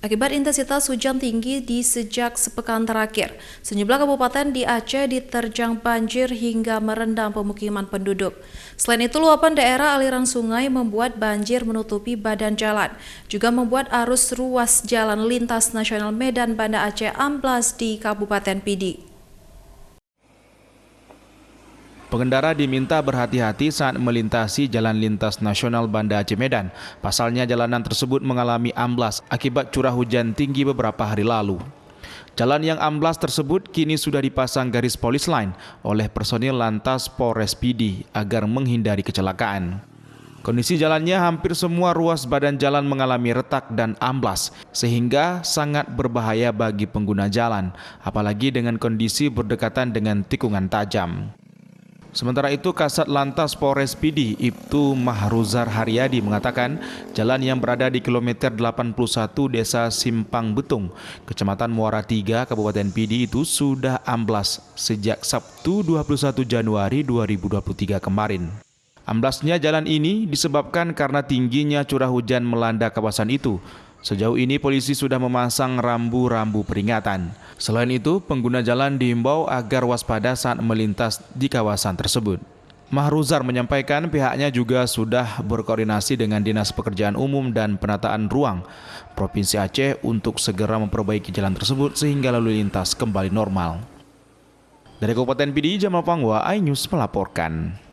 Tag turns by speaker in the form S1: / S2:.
S1: Akibat intensitas hujan tinggi sejak sepekan terakhir, sejumlah kabupaten di Aceh diterjang banjir hingga merendam pemukiman penduduk. Selain itu, luapan daerah aliran sungai membuat banjir menutupi badan jalan, juga membuat arus ruas jalan lintas nasional Medan Banda Aceh amblas di Kabupaten Pidi.
S2: Pengendara diminta berhati-hati saat melintasi jalan lintas nasional Banda Aceh Medan. Pasalnya jalanan tersebut mengalami amblas akibat curah hujan tinggi beberapa hari lalu. Jalan yang amblas tersebut kini sudah dipasang garis polis lain oleh personil Lantas Polres Pidi agar menghindari kecelakaan. Kondisi jalannya hampir semua ruas badan jalan mengalami retak dan amblas, sehingga sangat berbahaya bagi pengguna jalan, apalagi dengan kondisi berdekatan dengan tikungan tajam. Sementara itu, Kasat Lantas Polres Pidi, Ibtu Mahruzar Haryadi mengatakan jalan yang berada di kilometer 81 Desa Simpang Betung, Kecamatan Muara 3, Kabupaten Pidi itu sudah amblas sejak Sabtu 21 Januari 2023 kemarin. Amblasnya jalan ini disebabkan karena tingginya curah hujan melanda kawasan itu. Sejauh ini polisi sudah memasang rambu-rambu peringatan. Selain itu, pengguna jalan diimbau agar waspada saat melintas di kawasan tersebut. Mahruzar menyampaikan pihaknya juga sudah berkoordinasi dengan Dinas Pekerjaan Umum dan Penataan Ruang Provinsi Aceh untuk segera memperbaiki jalan tersebut sehingga lalu lintas kembali normal. Dari Kabupaten Pidi, Jamal Pangwa, iNews melaporkan.